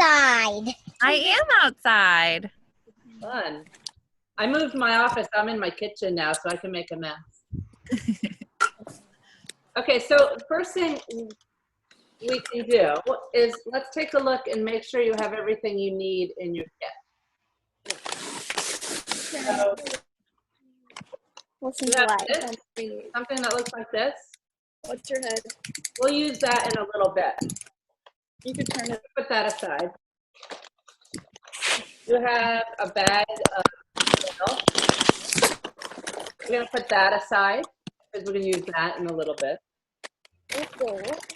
outside. I am outside. Fun. I moved my office. I'm in my kitchen now, so I can make a mess. Okay, so first thing we can do is let's take a look and make sure you have everything you need in your kit. So Listen you to have what? this, something that looks like this. What's your head? We'll use that in a little bit. You could turn it. Put that aside. You have a bag of oil. We're going to put that aside because we're going to use that in a little bit.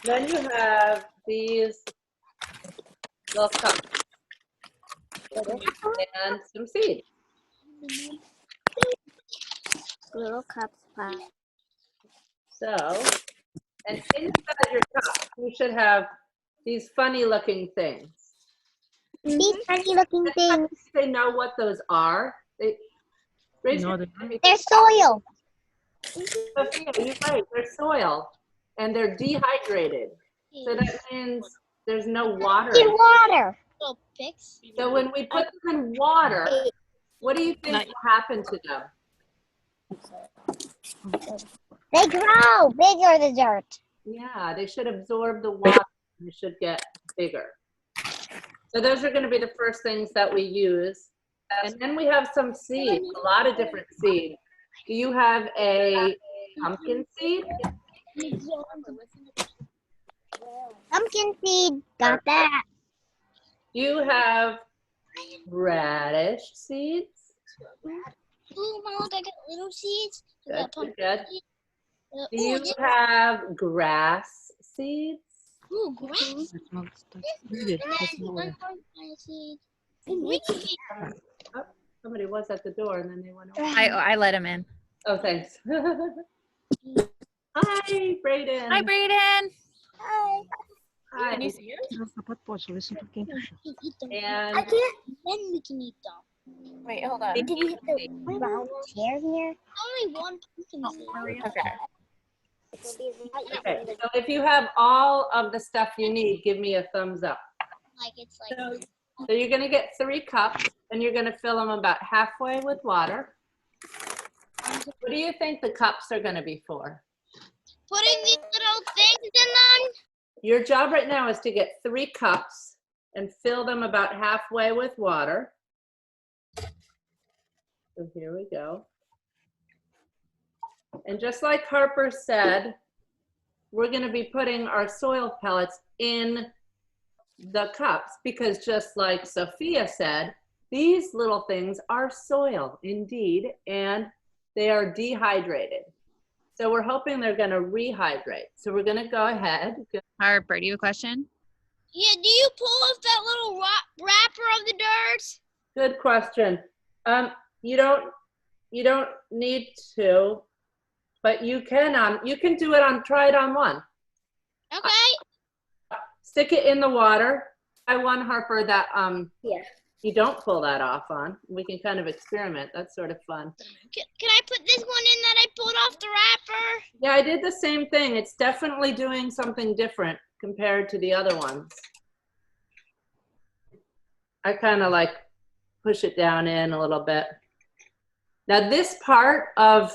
Then you have these little cups and some seeds. Little cups. So, and inside your cup, you should have these funny looking things. These funny looking things. They know what those are. Raise your hand. They're soil. Sophia, you're right. They're soil, and they're dehydrated. So that means there's no water. In water. Little picks. So when we put them in water, what do you think will happen to them? They grow bigger than dirt. Yeah, they should absorb the water. They should get bigger. So those are going to be the first things that we use. And then we have some seeds, a lot of different seeds. Do you have a pumpkin seed? Pumpkin seed. Got that. You have radish seeds. Ooh, Mom, I got little seeds. Good, good. Do you have grass seeds? Ooh, grass. Oh, somebody was at the door and then they went away. I let him in. Oh, thanks. Hi, Brayden. Hi, Brayden. Hi. Hi. Can you see it? And Then we can eat them. Wait, hold on. Did you hit the round chair here? Only one pumpkin seed. Okay. okay, so if you have all of the stuff you need, give me a thumbs up. Like it's like. So you're going to get 3 cups and you're going to fill them about halfway with water. What do you think the cups are going to be for? Putting these little things in them. Your job right now is to get 3 cups and fill them about halfway with water. So here we go. And just like Harper said, we're going to be putting our soil pellets in the cups because just like Sophia said, these little things are soil indeed, and they are dehydrated. So we're hoping they're going to rehydrate. So we're going to go ahead. Harper, do you have a question? Yeah, do you pull off that little wrapper of the dirt? Good question. You don't need to, but you can do it try it on one. Okay. Stick it in the water. I want Harper that Yeah. you don't pull that off on. We can kind of experiment. That's sort of fun. Can I put this one in that I pulled off the wrapper? Yeah, I did the same thing. It's definitely doing something different compared to the other ones. I kind of like push it down in a little bit. Now this part of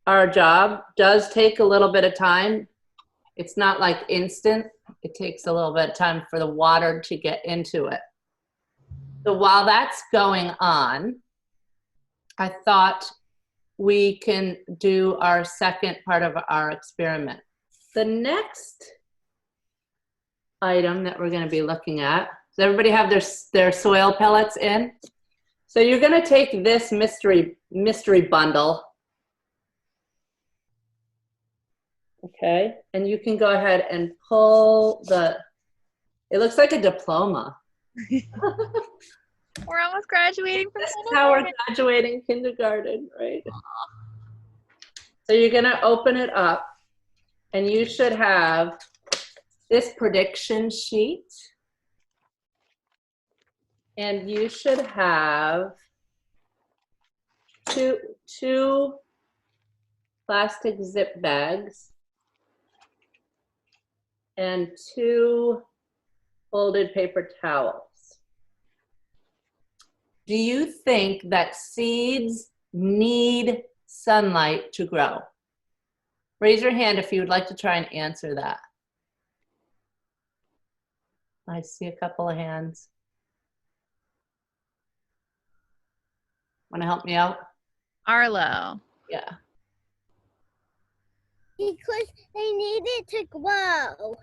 our job does take a little bit of time. It's not like instant. It takes a little bit of time for the water to get into it. So while that's going on, I thought we can do our second part of our experiment. The next item that we're going to be looking at, does everybody have their soil pellets in? So you're going to take this mystery bundle, okay, and you can go ahead and pull it looks like a diploma. We're almost graduating from This is how we're graduating kindergarten, right? So you're going to open it up, and you should have this prediction sheet. And you should have two plastic zip bags and 2 folded paper towels. Do you think that seeds need sunlight to grow? Raise your hand if you would like to try and answer that. I see a couple of hands. Want to help me out? Arlo. Yeah. Because they need it to grow.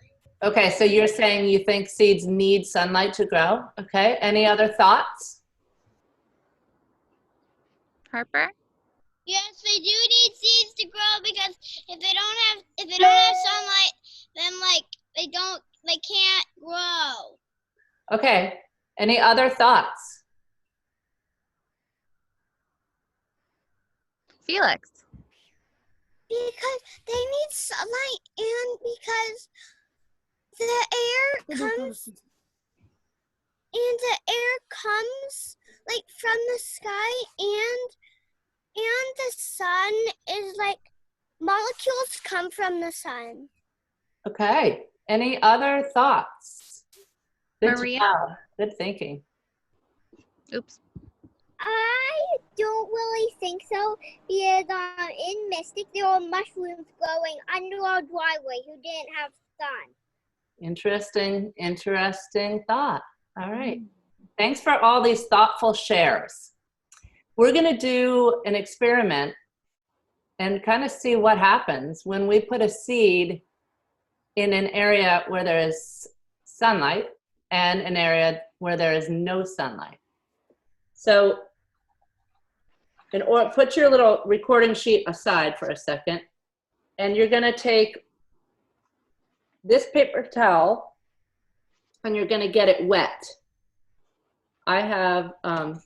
Okay, so you're saying you think seeds need sunlight to grow? Okay, any other thoughts? Harper? Yes, they do need seeds to grow because if they don't have sunlight, then they can't grow. Okay, any other thoughts? Felix. Because they need sunlight and because the air comes like from the sky and the sun is like molecules come from the sun. Okay, any other thoughts? Good Maria? job. Good thinking. Oops. I don't really think so because in Mystic there were mushrooms growing under our driveway who didn't have sun. Interesting, interesting thought. All right. Thanks for all these thoughtful shares. We're going to do an experiment and kind of see what happens when we put a seed in an area where there is sunlight and an area where there is no sunlight. So, put your little recording sheet aside for a second, and you're going to take this paper towel and you're going to get it wet. I have, so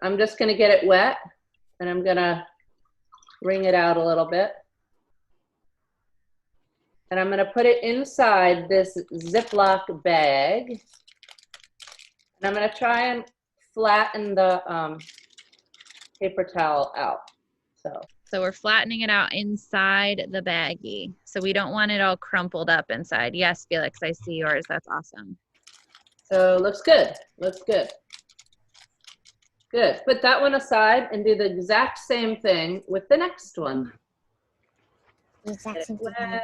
I'm just going to get it wet and I'm going to wring it out a little bit. And I'm going to put it inside this Ziploc bag. And I'm going to try and flatten the paper towel out. So we're flattening it out inside the baggie. So we don't want it all crumpled up inside. Yes, Felix, I see yours. That's awesome. So looks good. Looks good. Good. Put that one aside and do the exact same thing with the next one. Exact Get same it thing. wet.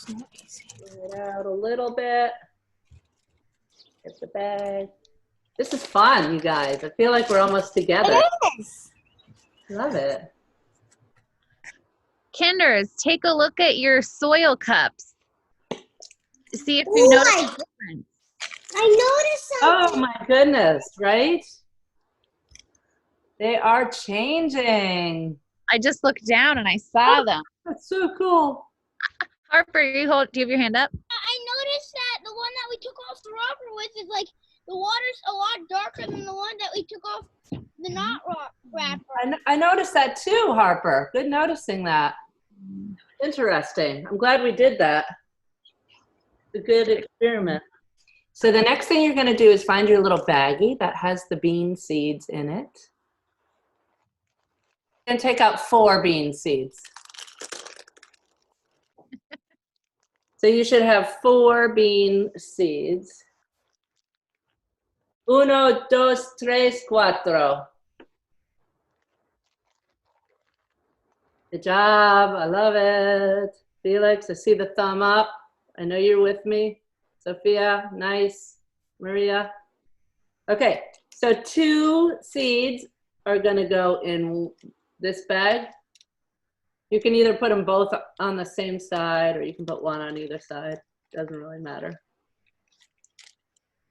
Bring it out a little bit. Get the bag. This is fun, you guys. I feel like we're almost together. Yes. Love it. Kinders, take a look at your soil cups. See if you notice I- a difference. I noticed Oh something. my goodness, right? They are changing. I just looked down and I saw them. That's so cool. Harper, do you have your hand up? I noticed that the one that we took off the wrapper with is like the water's a lot darker than the one that we took off the not wrapper. I noticed that too, Harper. Good noticing that. Interesting. I'm glad we did that. It's a good experiment. So the next thing you're going to do is find your little baggie that has the bean seeds in it. And take out 4 bean seeds. So you should have 4 bean seeds. 1, 2, 3, 4. Good job. I love it. Felix, I see the thumb up. I know you're with me. Sophia, nice. Maria. Okay, so 2 seeds are going to go in this bag. You can either put them both on the same side or you can put one on either side. Doesn't really matter.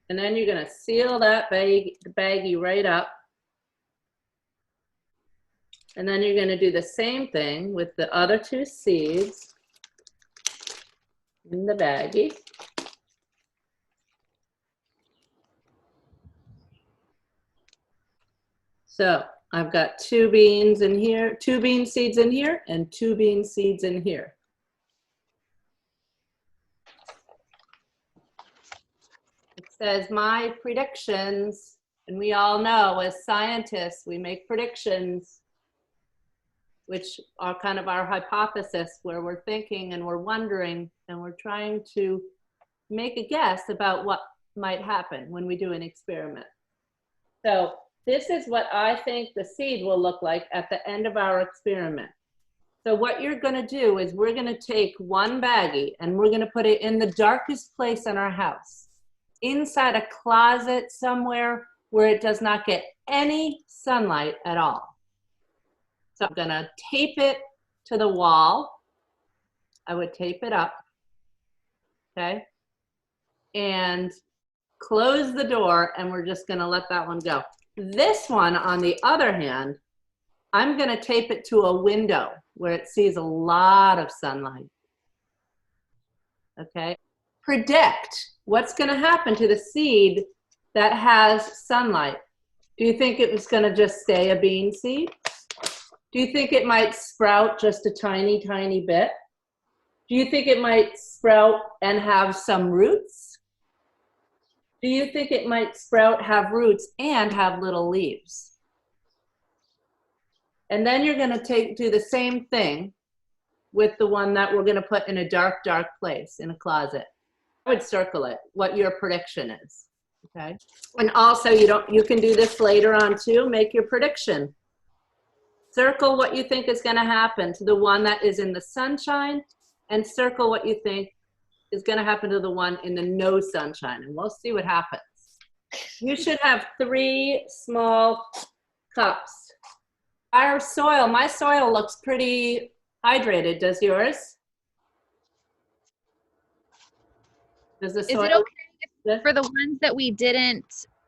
And then you're going to seal that baggie right up. And then you're going to do the same thing with the other 2 seeds in the baggie. So I've got 2 beans in here, 2 bean seeds in here, and 2 bean seeds in here. It says my predictions, and we all know as scientists, we make predictions, which are kind of our hypothesis where we're thinking and we're wondering and we're trying to make a guess about what might happen when we do an experiment. So this is what I think the seed will look like at the end of our experiment. So what you're going to do is we're going to take one baggie and we're going to put it in the darkest place in our house, inside a closet somewhere where it does not get any sunlight at all. So I'm going to tape it to the wall. I would tape it up, okay? And close the door, and we're just going to let that one go. This one, on the other hand, I'm going to tape it to a window where it sees a lot of sunlight. Okay? Predict what's going to happen to the seed that has sunlight. Do you think it was going to just stay a bean seed? Do you think it might sprout just a tiny, tiny bit? Do you think it might sprout and have some roots? Do you think it might sprout, have roots, and have little leaves? And then you're going to do the same thing with the one that we're going to put in a dark, dark place in a closet. I would circle it, what your prediction is, okay? And also, you can do this later on too, make your prediction. Circle what you think is going to happen to the one that is in the sunshine, and circle what you think is going to happen to the one in the no sunshine, and we'll see what happens. You should have 3 small cups. Our soil, my soil looks pretty hydrated. Does yours? Does the soil? Is it okay if for the ones that we didn't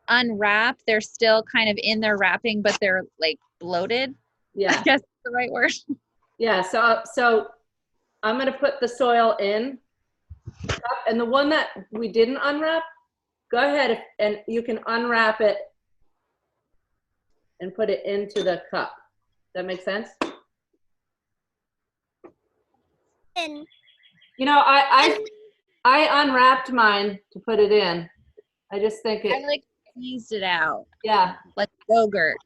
unwrap, they're still kind of in their wrapping, but they're like bloated? Yeah. I guess that's the right word. Yeah, so I'm going to put the soil in, and the one that we didn't unwrap, go ahead and you can unwrap it and put it into the cup. Does that make sense? And you know, I unwrapped mine to put it in. I just think it. I like squeezed it out. Yeah. Like yogurt.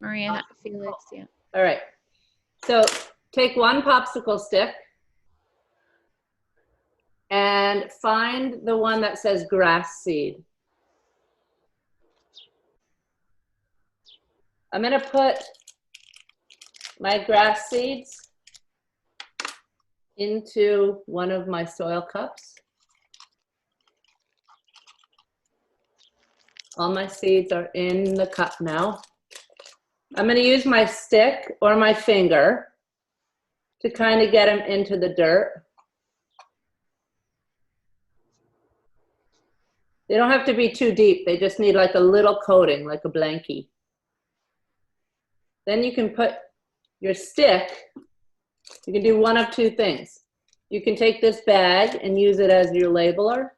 Maria, Felix, yeah. All right. So take one popsicle stick and find the one that says grass seed. I'm going to put my grass seeds into one of my soil cups. All my seeds are in the cup now. I'm going to use my stick or my finger to kind of get them into the dirt. They don't have to be too deep. They just need like a little coating, like a blankie. Then you can put your stick, you can do one of 2 things. You can take this bag and use it as your labeler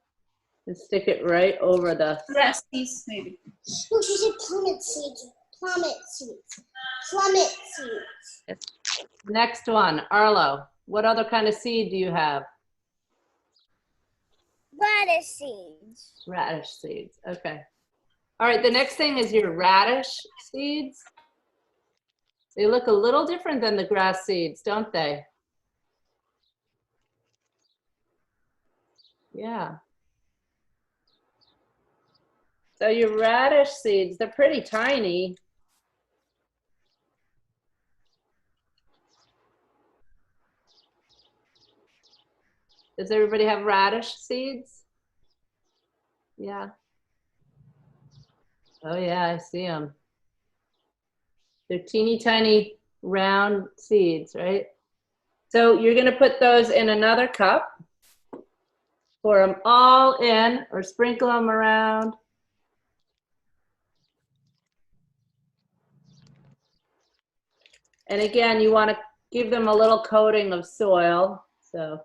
and stick it right over the grass seeds, maybe. look, she said plummet seeds. Plummet seeds. Plummet seeds. next one. Arlo, what other kind of seed do you have? Radish seeds. Radish seeds, okay. All right, the next thing is your radish seeds. They look a little different than the grass seeds, don't they? Yeah. So your radish seeds, they're pretty tiny. Does everybody have radish seeds? Yeah. Oh yeah, I see them. They're teeny tiny round seeds, right? So you're gonna put those in another cup, pour them all in or sprinkle them around. And again, you wanna give them a little coating of soil. So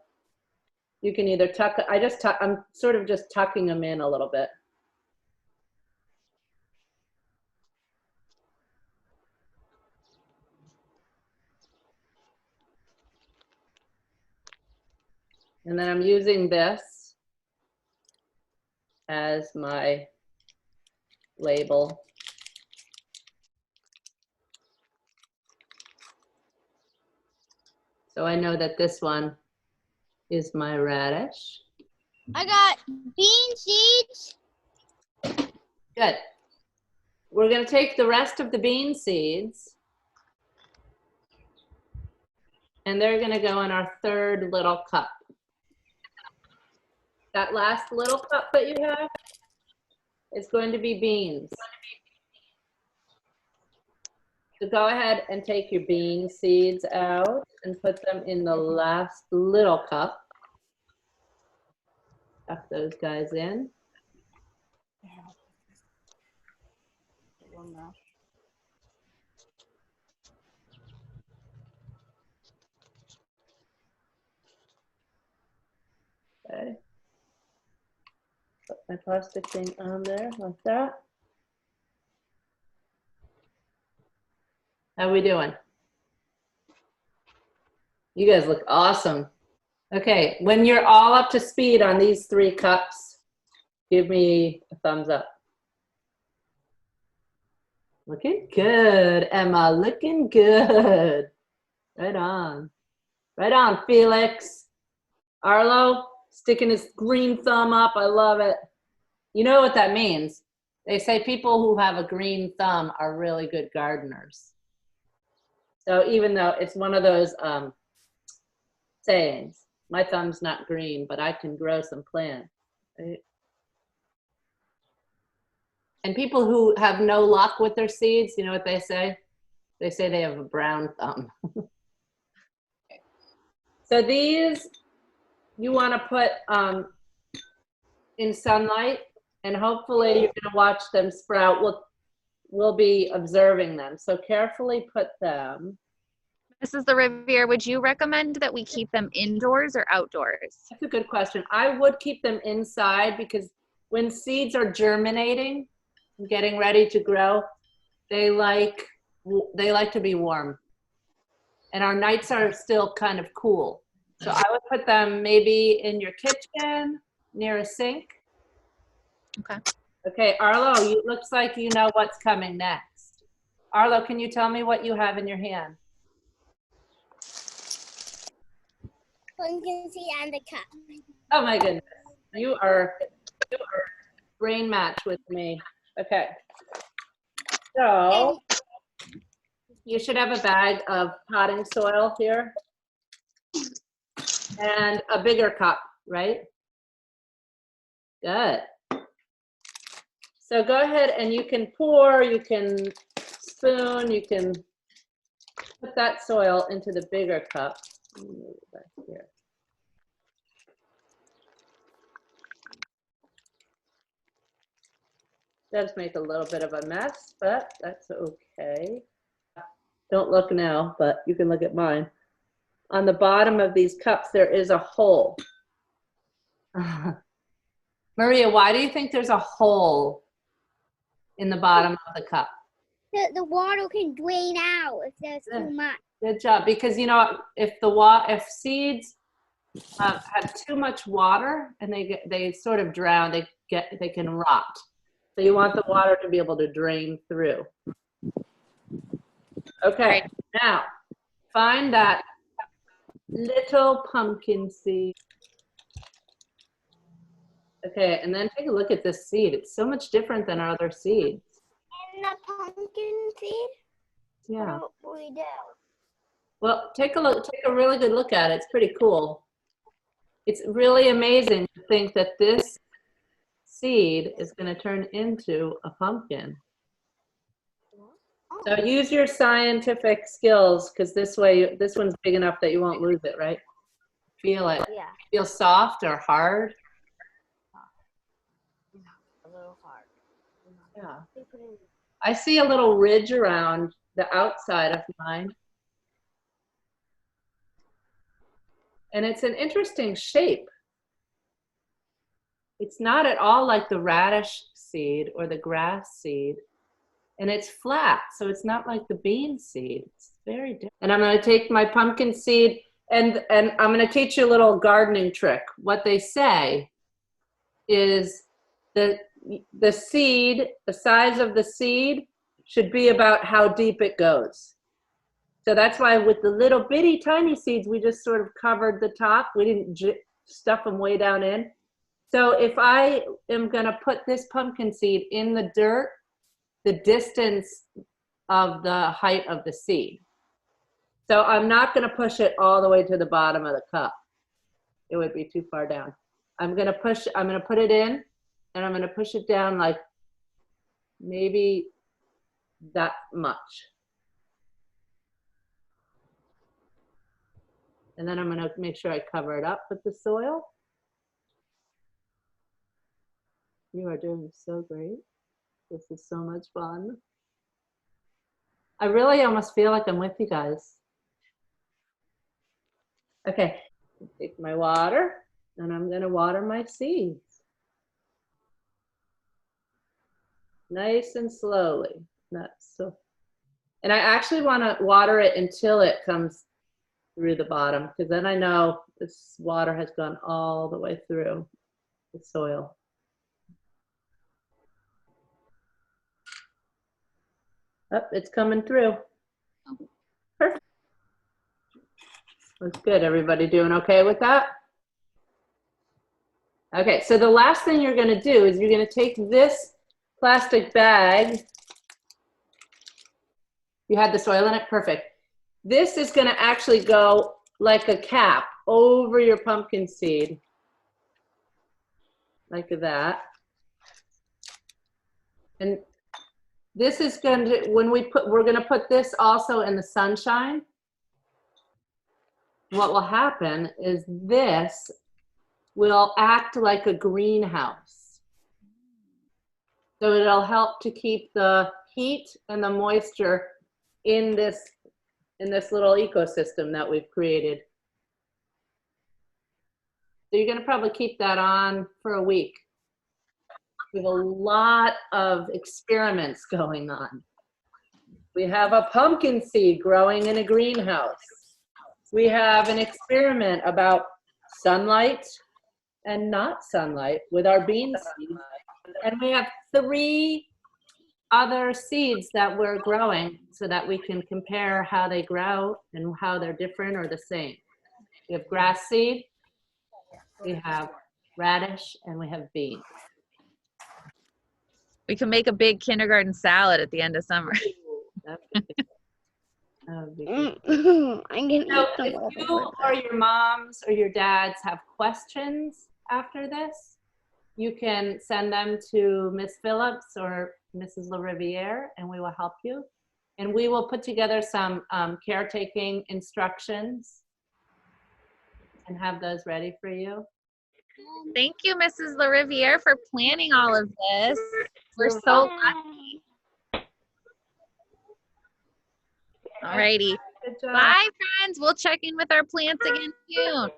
you can either tuck, I'm sort of just tucking them in a little bit. And then I'm using this as my label. So I know that this one is my radish. I got bean seeds. Good. We're going to take the rest of the bean seeds, and they're going to go in our third little cup. That last little cup that you have is going to be beans. So go ahead and take your bean seeds out and put them in the last little cup. Stuff those guys in. Okay. Put my plastic thing on there like that. How we doing? You guys look awesome. Okay, when you're all up to speed on these 3 cups, give me a thumbs up. Looking good, Emma, looking good. Right on. Right on, Felix. Arlo, sticking his green thumb up, I love it. You know what that means? They say people who have a green thumb are really good gardeners. So even though it's one of those sayings, my thumb's not green, but I can grow some plants. Right? And people who have no luck with their seeds, you know what they say? They say they have a brown thumb. So these you want to put in sunlight, and hopefully you're going to watch them sprout. We'll be observing them. So carefully put them. Mrs. the Riviere, would you recommend that we keep them indoors or outdoors? That's a good question. I would keep them inside because when seeds are germinating and getting ready to grow, they like to be warm. And our nights are still kind of cool. So I would put them maybe in your kitchen, near a sink. Okay. Okay, Arlo, it looks like you know what's coming next. Arlo, can you tell me what you have in your hand? Pumpkin seed and the cup. Oh my goodness, you are brain match with me. Okay, so you should have a bag of potting soil here and a bigger cup, right? Good. So go ahead and you can pour, you can spoon, you can put that soil into the bigger cup. Move it back here. Does make a little bit of a mess, but that's okay. Don't look now, but you can look at mine. On the bottom of these cups, there is a hole. Maria, why do you think there's a hole in the bottom of the cup? The water can drain out if there's too much. Good job, because you know if seeds have too much water and they sort of drown, they can rot. So you want the water to be able to drain through. Okay, now find that little pumpkin seed. Okay, and then take a look at this seed. It's so much different than our other seeds. And the pumpkin seed? Yeah. What do we do? Well, take a really good look at it. It's pretty cool. It's really amazing to think that this seed is going to turn into a pumpkin. So use your scientific skills, because this one's big enough that you won't lose it, right? Feel it. Yeah. Feel soft or hard? A little hard. Yeah. I see a little ridge around the outside of mine. And it's an interesting shape. It's not at all like the radish seed or the grass seed. And it's flat, so it's not like the bean seed. It's very different. And I'm going to take my pumpkin seed and I'm going to teach you a little gardening trick. What they say is the seed, the size of the seed should be about how deep it goes. So that's why with the little bitty tiny seeds, we just sort of covered the top. We didn't stuff them way down in. So if I am gonna put this pumpkin seed in the dirt, the distance of the height of the seed. So I'm not gonna push it all the way to the bottom of the cup. It would be too far down. I'm gonna put it in and I'm gonna push it down like maybe that much. And then I'm gonna make sure I cover it up with the soil. You are doing so great. This is so much fun. I really almost feel like I'm with you guys. Okay, take my water and I'm gonna water my seeds. Nice and slowly. And I actually wanna water it until it comes through the bottom, because then I know this water has gone all the way through the soil. Oh, it's coming through. Perfect. That's good. Everybody doing okay with that? Okay, so the last thing you're gonna do is you're gonna take this plastic bag. You had the soil in it? Perfect. This is gonna actually go like a cap over your pumpkin seed. Like that. And this is going to, we're gonna put this also in the sunshine. What will happen is this will act like a greenhouse. So it'll help to keep the heat and the moisture in this little ecosystem that we've created. So you're gonna probably keep that on for a week. We have a lot of experiments going on. We have a pumpkin seed growing in a greenhouse. We have an experiment about sunlight and not sunlight with our bean seeds. And we have 3 other seeds that we're growing so that we can compare how they grow and how they're different or the same. We have grass seed, we have radish, and we have beans. We can make a big kindergarten salad at the end of summer. I'm gonna So eat if you or your moms or your dads have questions after this, you can send them to Miss Phillips or Mrs. LaRiviere, and we will help you. And we will put together some caretaking instructions and have those ready for you. Thank you, Mrs. LaRiviere, for planning all of this. We're so lucky. Alrighty. Good job. Bye, friends. We'll check in with our plants again soon.